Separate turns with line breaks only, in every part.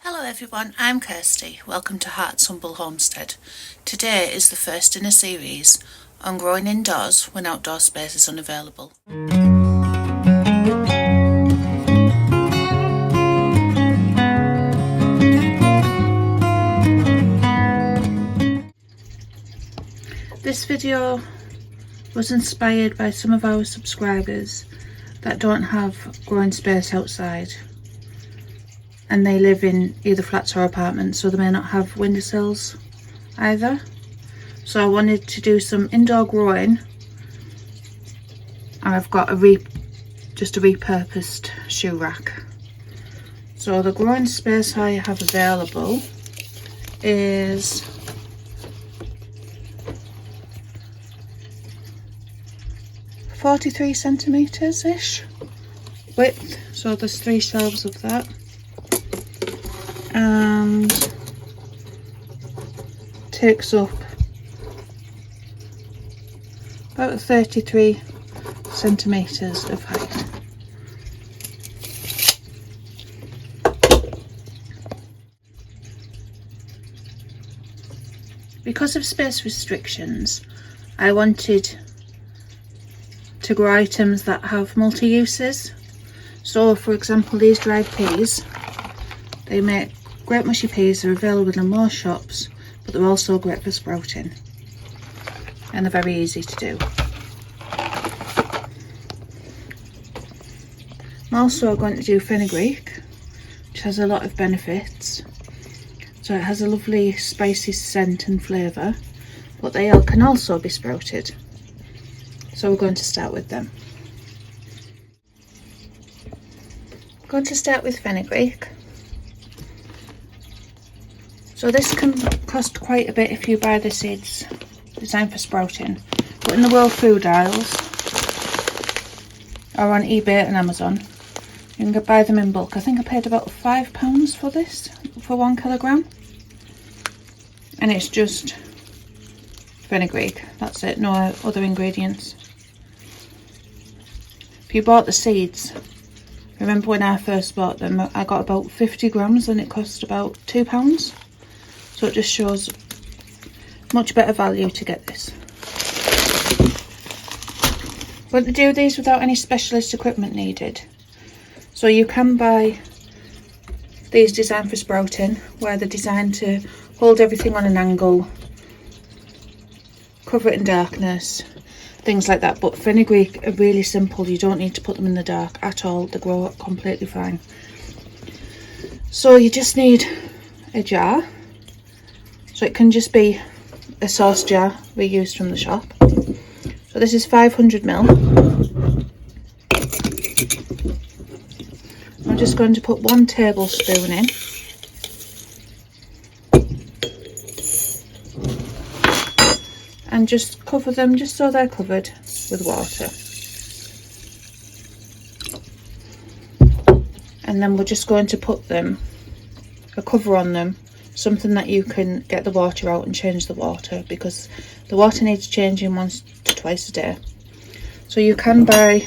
Hello everyone, I'm Kirsty. Welcome to Heart's Humble Homestead. Today is the first in a series on growing indoors when outdoor space is unavailable. This video was inspired by some of our subscribers that don't have growing space outside, and they live in either flats or apartments, so they may not have windowsills either. So I wanted to do some indoor growing, and I've got just a repurposed shoe rack. So the growing space I have available is .43 centimetres ish width, so there's 3 shelves of that, and takes up about 33 centimetres of height. Because of space restrictions, I wanted to grow items that have multi-uses. So for example, these dried peas, they make great mushy peas. They're available in most shops, but they're also great for sprouting, and they're very easy to do. I'm also going to do fenugreek, which has a lot of benefits. So it has a lovely spicy scent and flavour, but they can also be sprouted. So we're going to start with them. I'm going to start with fenugreek. So this can cost quite a bit if you buy the seeds designed for sprouting, but in the world food aisles or on eBay and Amazon, you can buy them in bulk. I think I paid about £5 for this, for 1 kilogram, and it's just fenugreek. That's it, no other ingredients. If you bought the seeds, remember when I first bought them, I got about 50 grams and it cost about £2. So it just shows much better value to get this. But to do these without any specialist equipment needed. So you can buy these designed for sprouting, where they're designed to hold everything on an angle, cover it in darkness, things like that. But fenugreek are really simple. You don't need to put them in the dark at all. They grow completely fine. So you just need a jar. So it can just be a sauce jar reused from the shop. So this is 500ml. I'm just going to put 1 tablespoon in. And just cover them just so they're covered with water. And then we're just going to put them, a cover on them, something that you can get the water out and change the water, because the water needs changing once to twice a day. So you can buy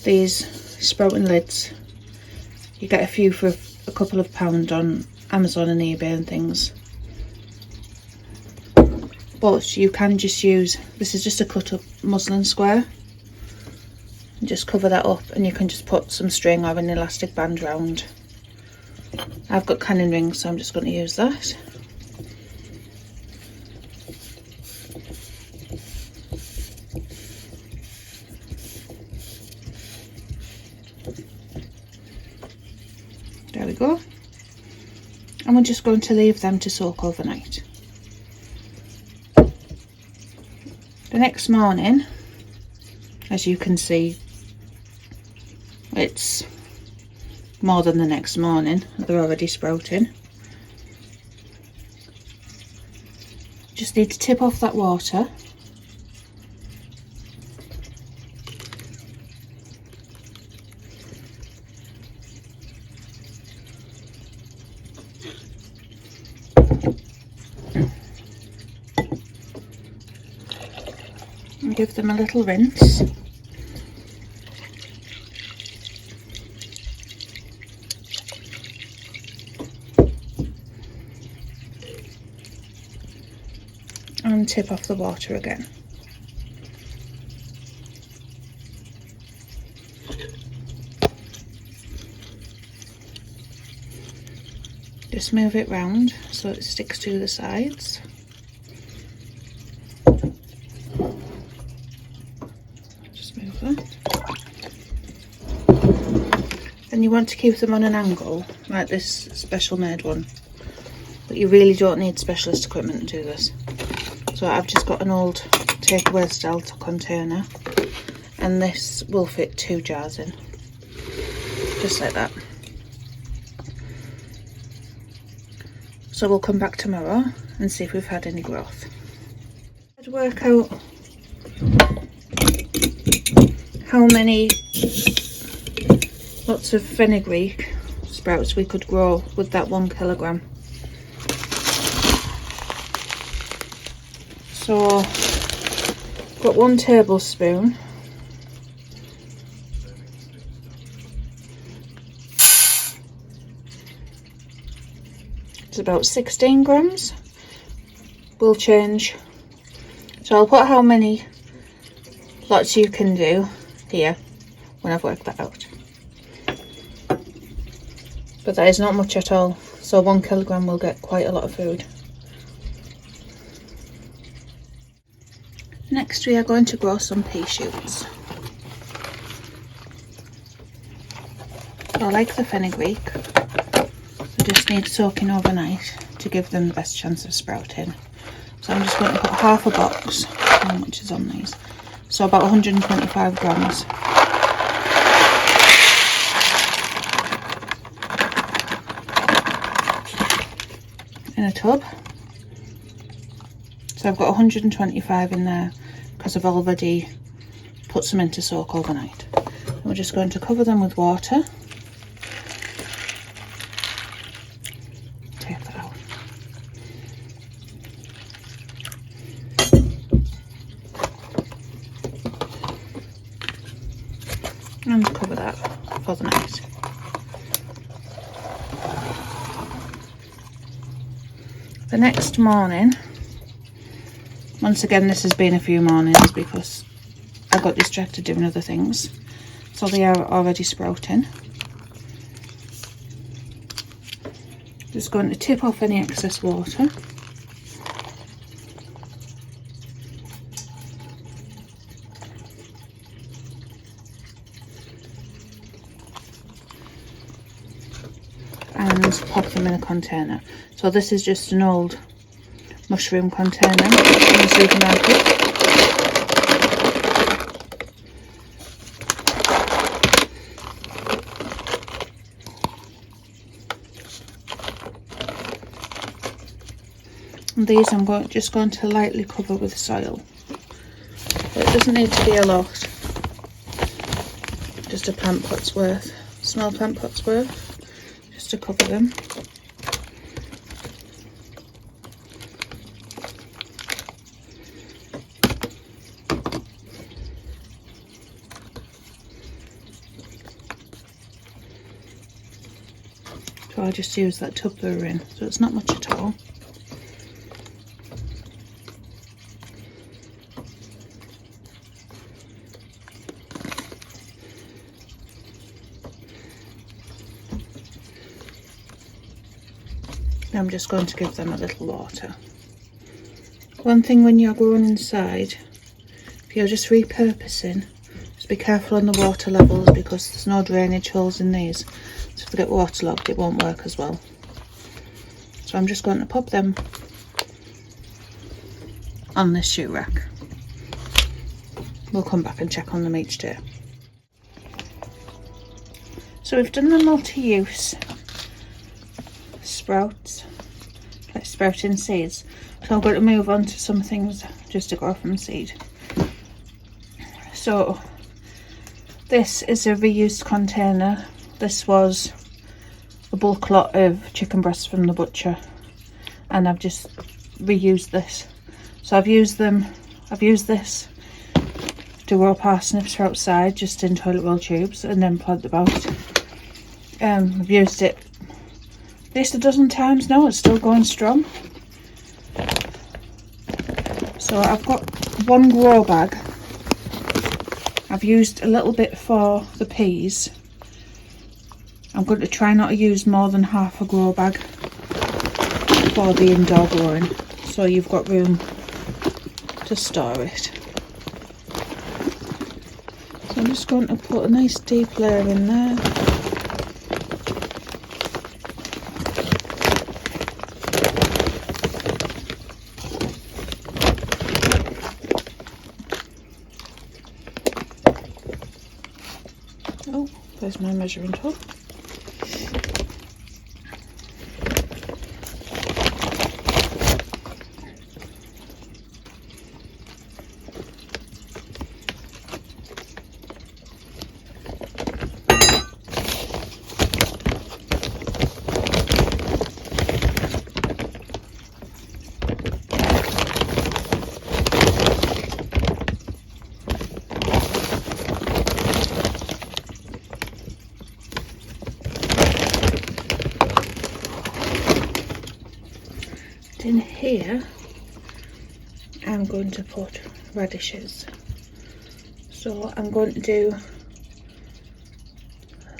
these sprouting lids. You get a few for a couple of £1 on Amazon and eBay and things. But you can just use, this is just a cut up muslin square, and just cover that up, and you can just put some string or an elastic band round. I've got cannon rings, so I'm just going to use that. There we go. And we're just going to leave them to soak overnight. The next morning, as you can see, it's more than the next morning, they're already sprouting. Just need to tip off that water. And give them a little rinse. and tip off the water again. Just move it round so it sticks to the sides. Just move that. And you want to keep them on an angle, like this special made one. But you really don't need specialist equipment to do this. So I've just got an old takeaway style container, and this will fit 2 jars in. Just like that. So we'll come back tomorrow and see if we've had any growth. I'd work out how many lots of fenugreek sprouts we could grow with that 1 kilogram. So got 1 tablespoon. It's about 16 grams. We'll change. So I'll put how many lots you can do here when I've worked that out. But that is not much at all. So 1 kilogram will get quite a lot of food. Next we are going to grow some pea shoots. So like the fenugreek, they just need soaking overnight to give them the best chance of sprouting. So I'm just going to put half a box, how much is on these? So about 125 grams. In a tub. So I've got 125 in there because I've already put some in to soak overnight. And we're just going to cover them with water. Take that out. And cover that for the night. The next morning, once again this has been a few mornings because I got distracted doing other things, so they are already sprouting. Just going to tip off any excess water. And pop them in a container. So this is just an old mushroom container in the supermarket. And these I'm just going to lightly cover with soil. But it doesn't need to be a lot. Just a plant pot's worth, small plant pot's worth, just to cover them. So I just use that tub they were in, so it's not much at all. Now I'm just going to give them a little water. One thing when you're growing inside, if you're just repurposing, just be careful on the water levels because there's no drainage holes in these. So if they get waterlogged, it won't work as well. So I'm just going to pop them on this shoe rack. We'll come back and check on them each day. So we've done the multi-use sprouts, like sprouting seeds. So I'm going to move on to some things just to grow from seed. So this is a reused container. This was a bulk lot of chicken breasts from the butcher, and I've just reused this. So I've used this to grow parsnips for outside, just in toilet roll tubes, and then plant them out. I've used it at least a dozen times now. It's still going strong. So I've got one grow bag. I've used a little bit for the peas. I'm going to try not to use more than half a grow bag for the indoor growing, so you've got room to store it. So I'm just going to put a nice deep layer in there. Oh, there's my measuring tool. In here I'm going to put radishes, so I'm going to do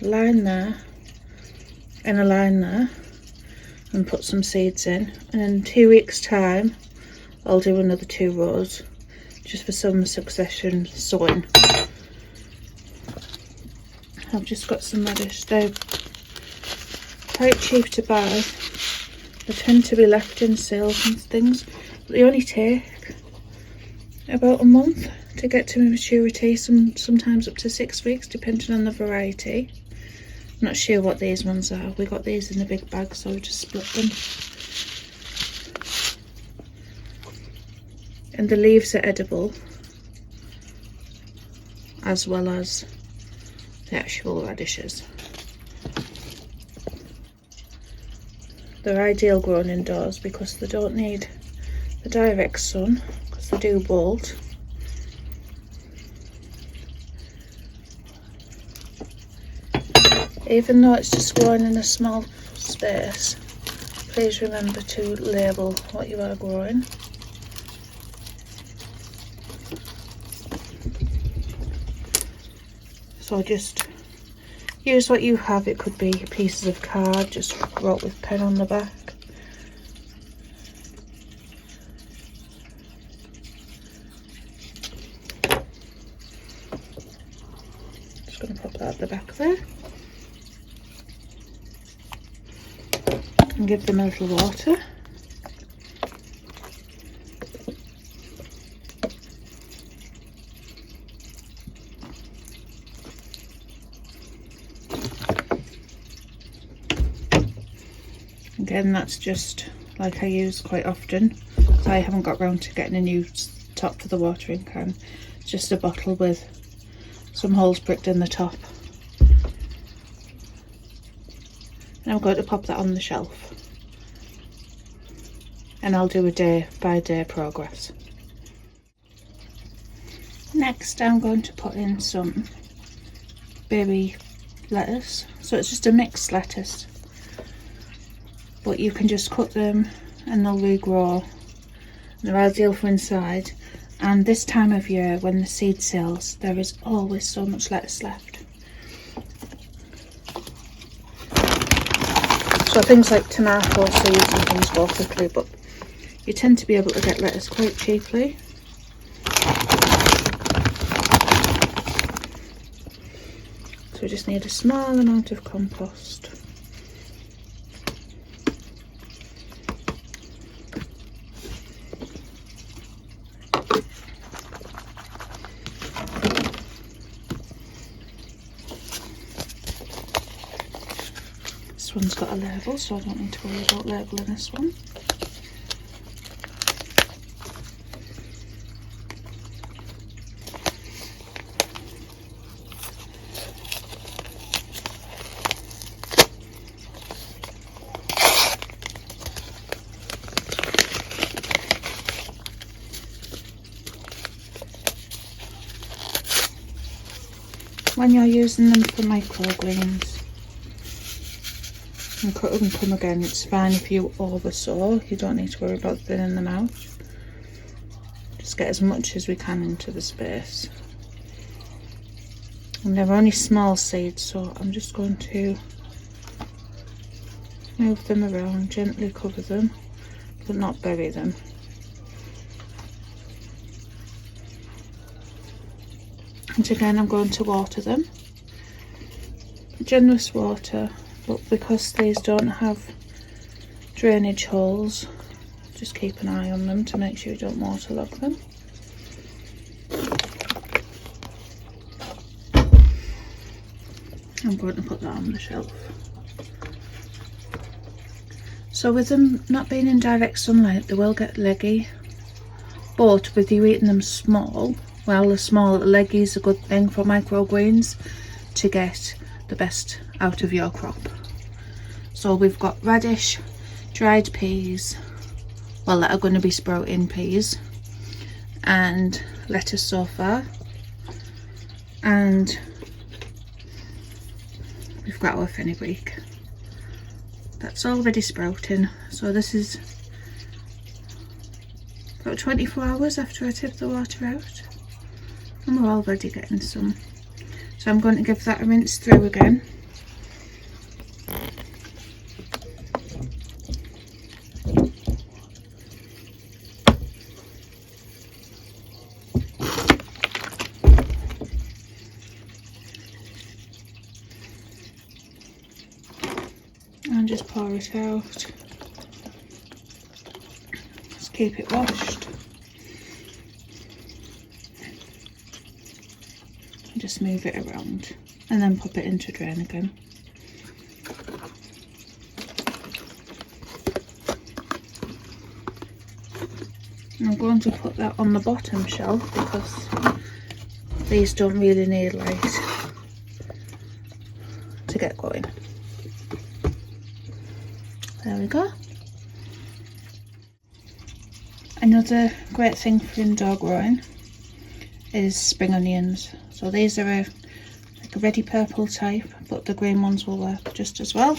a line there and a line there and put some seeds in, and in 2 weeks time I'll do another 2 rows just for some succession sowing. I've just got some radish. They're quite cheap to buy. They tend to be left in sales and things, but they only take about a month to get to maturity, sometimes up to 6 weeks depending on the variety. I'm not sure what these ones are. We got these in a big bag, so we just split them. And the leaves are edible, as well as the actual radishes. They're ideal grown indoors because they don't need the direct sun, because they do bolt. Even though it's just growing in a small space, please remember to label what you are growing. So just use what you have. It could be pieces of card just wrote with pen on the back. Just going to pop that at the back there and give them a little water. Again, that's just like I use quite often, so I haven't got round to getting a new top for the watering can. It's just a bottle with some holes pricked in the top. And I'm going to pop that on the shelf, and I'll do a day by day progress. Next I'm going to put in some baby lettuce. So it's just a mixed lettuce, but you can just cut them and they'll regrow. They're ideal for inside, and this time of year when the seed sales, there is always so much lettuce left. So things like tomato seeds and things go quickly, but you tend to be able to get lettuce quite cheaply. So we just need a small amount of compost. This one's got a label, so I don't need to worry about labelling this one. When you're using them for microgreens and cut and come again, it's fine if you oversow. You don't need to worry about thinning them out. Just get as much as we can into the space. And they're only small seeds, so I'm just going to move them around, gently cover them, but not bury them. And again, I'm going to water them. Generous water, but because these don't have drainage holes, just keep an eye on them to make sure you don't waterlog them. I'm going to put that on the shelf. So with them not being in direct sunlight, they will get leggy, but with you eating them small, well, the small leggy is a good thing for microgreens to get the best out of your crop. So we've got radish, dried peas, well, that are going to be sprouting peas, and lettuce so far, and we've got our fenugreek. That's already sprouting, so this is about 24 hours after I tip the water out, and we're already getting some. So I'm going to give that a rinse through again. And just pour it out. Just keep it washed. And just move it around and then pop it into drain again. And I'm going to put that on the bottom shelf because these don't really need light to get going. There we go. Another great thing for indoor growing is spring onions. So these are like a ready purple type, but the green ones will work just as well.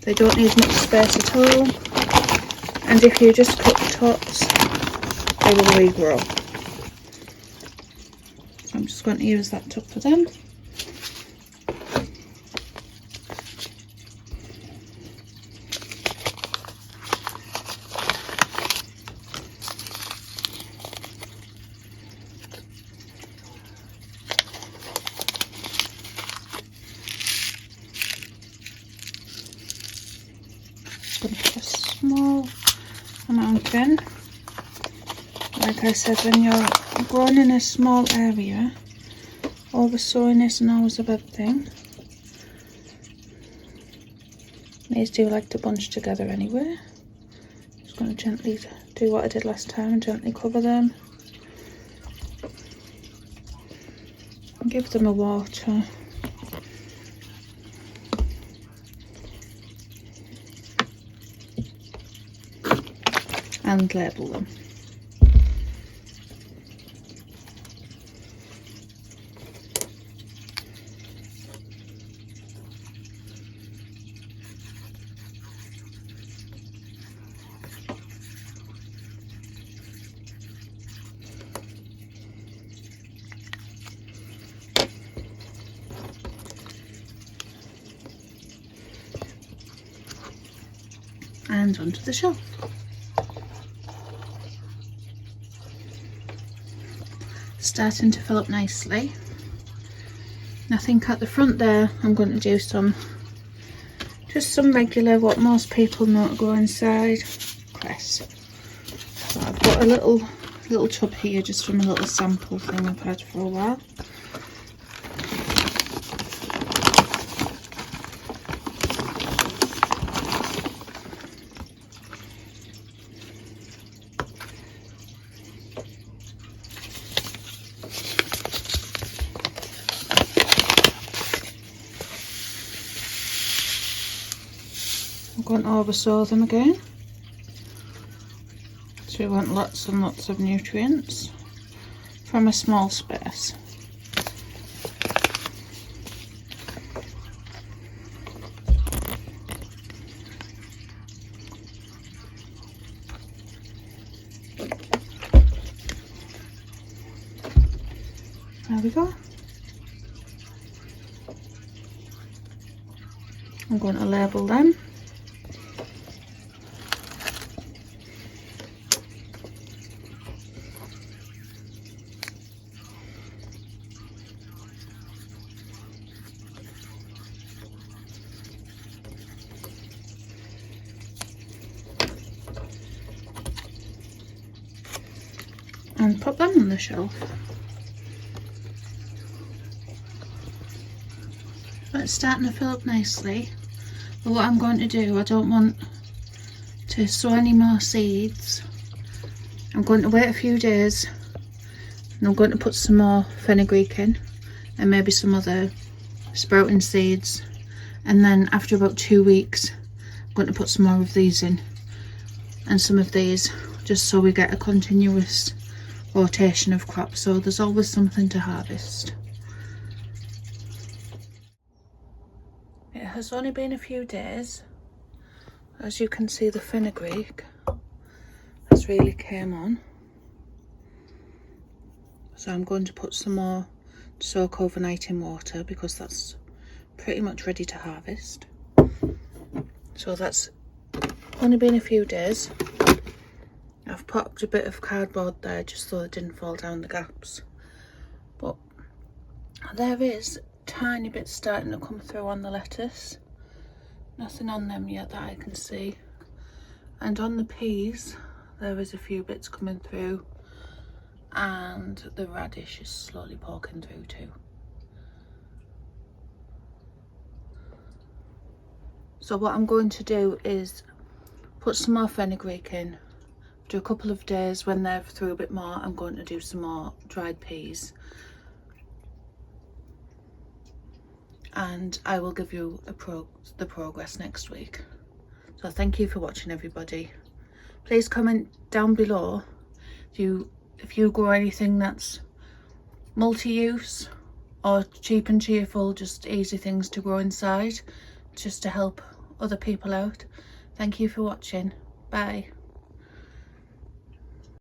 They don't need much space at all, and if you just cut the tops, they will regrow. So I'm just going to use that tub for them. Put a small amount in. Like I said, when you're growing in a small area, oversowing isn't always a bad thing. These do like to bunch together anyway. Just going to gently do what I did last time and gently cover them. And give them a water. And label them. And onto the shelf. Starting to fill up nicely. I think at the front there I'm going to do just some regular, what most people know to go inside, cress. So I've got a little tub here just from a little sample thing I've had for a while. I'm going to oversow them again. So we want lots and lots of nutrients from a small space. There we go. I'm going to label them. And put them on the shelf. So it's starting to fill up nicely. But what I'm going to do, I don't want to sow any more seeds. I'm going to wait a few days and I'm going to put some more fenugreek in and maybe some other sprouting seeds, and then after about 2 weeks I'm going to put some more of these in and some of these, just so we get a continuous rotation of crops, so there's always something to harvest. It has only been a few days. As you can see, the fenugreek has really came on, so I'm going to put some more to soak overnight in water because that's pretty much ready to harvest. So that's only been a few days. I've popped a bit of cardboard there just so it didn't fall down the gaps, but there is tiny bits starting to come through on the lettuce. Nothing on them yet that I can see, and on the peas there is a few bits coming through, and the radish is slowly poking through too. So what I'm going to do is put some more fenugreek in. After a couple of days, when they're through a bit more, I'm going to do some more dried peas, and I will give you the progress next week. So thank you for watching, everybody. Please comment down below if you grow anything that's multi-use or cheap and cheerful, just easy things to grow inside, just to help other people out. Thank you for watching. Bye.